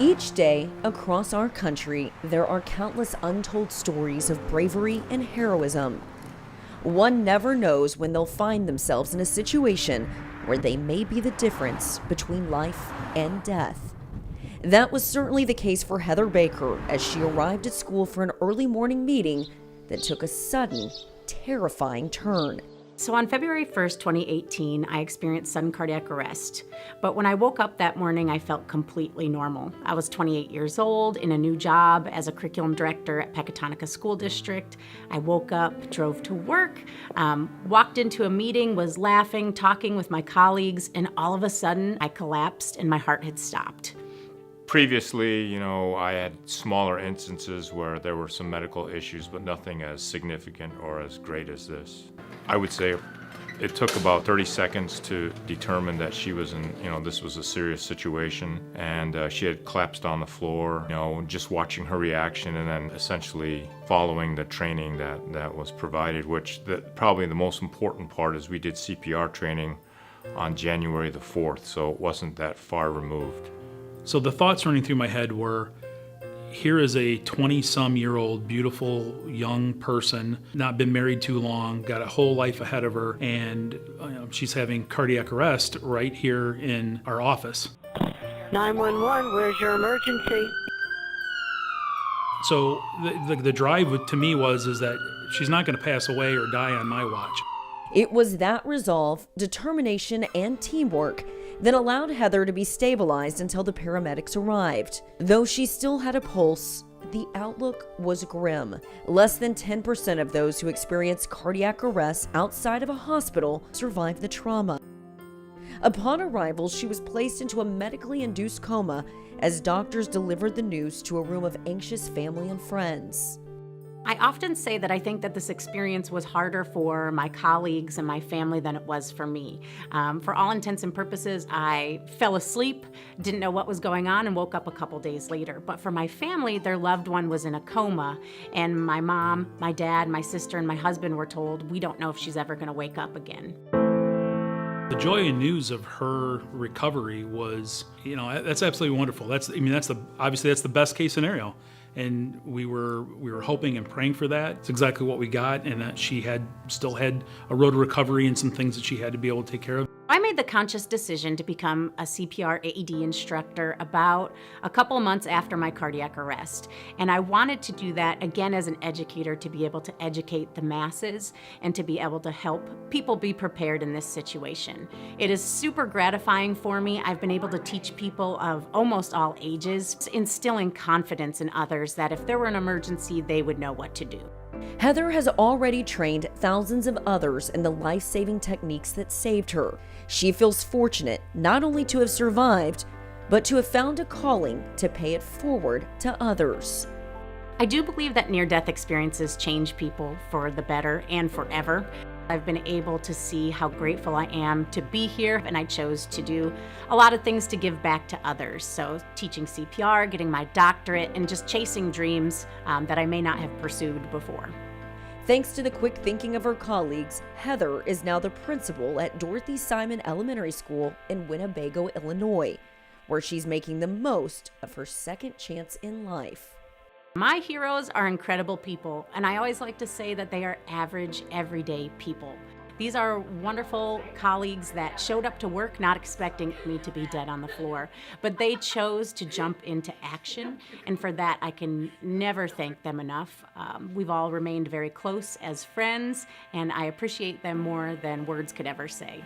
Each day, across our country, there are countless untold stories of bravery and heroism. One never knows when they'll find themselves in a situation where they may be the difference between life and death. That was certainly the case for Heather Baker as she arrived at school for an early morning meeting that took a sudden, terrifying turn. So on February 1st, 2018, I experienced sudden cardiac arrest. But when I woke up that morning, I felt completely normal. I was 28 years old in a new job as a curriculum director at Pecatonica School District. I woke up, drove to work, walked into a meeting, was laughing, talking with my colleagues, and all of a sudden I collapsed and my heart had stopped. Previously, I had smaller instances where there were some medical issues, but nothing as significant or as great as this. I would say it took about 30 seconds to determine that she was this was a serious situation, and she had collapsed on the floor, just watching her reaction and then essentially following the training that was provided, probably the most important part is we did CPR training on January the 4th, so it wasn't that far removed. So the thoughts running through my head were, here is a 20-some-year-old beautiful young person, not been married too long, got a whole life ahead of her, and she's having cardiac arrest right here in our office. 911, where's your emergency? So the drive to me is that she's not going to pass away or die on my watch. It was that resolve, determination, and teamwork that allowed Heather to be stabilized until the paramedics arrived. Though she still had a pulse, the outlook was grim. Less than 10% of those who experience cardiac arrest outside of a hospital survive the trauma. Upon arrival, she was placed into a medically induced coma as doctors delivered the news to a room of anxious family and friends. I often say that I think that this experience was harder for my colleagues and my family than it was for me. For all intents and purposes, I fell asleep, didn't know what was going on, and woke up a couple days later. But for my family, their loved one was in a coma, and my mom, my dad, my sister, and my husband were told, we don't know if she's ever going to wake up again. The joy and news of her recovery was, that's absolutely wonderful. Obviously that's the best case scenario. And we were hoping and praying for that. It's exactly what we got, and that she still had a road to recovery and some things that she had to be able to take care of. I made the conscious decision to become a CPR AED instructor about a couple months after my cardiac arrest. And I wanted to do that again as an educator, to be able to educate the masses and to be able to help people be prepared in this situation. It is super gratifying for me. I've been able to teach people of almost all ages, instilling confidence in others that if there were an emergency, they would know what to do. Heather has already trained thousands of others in the life-saving techniques that saved her. She feels fortunate not only to have survived, but to have found a calling to pay it forward to others. I do believe that near-death experiences change people for the better and forever. I've been able to see how grateful I am to be here, and I chose to do a lot of things to give back to others. So teaching CPR, getting my doctorate, and just chasing dreams that I may not have pursued before. Thanks to the quick thinking of her colleagues, Heather is now the principal at Dorothy Simon Elementary School in Winnebago, Illinois, where she's making the most of her second chance in life. My heroes are incredible people, and I always like to say that they are average, everyday people. These are wonderful colleagues that showed up to work not expecting me to be dead on the floor, but they chose to jump into action, and for that I can never thank them enough. We've all remained very close as friends, and I appreciate them more than words could ever say.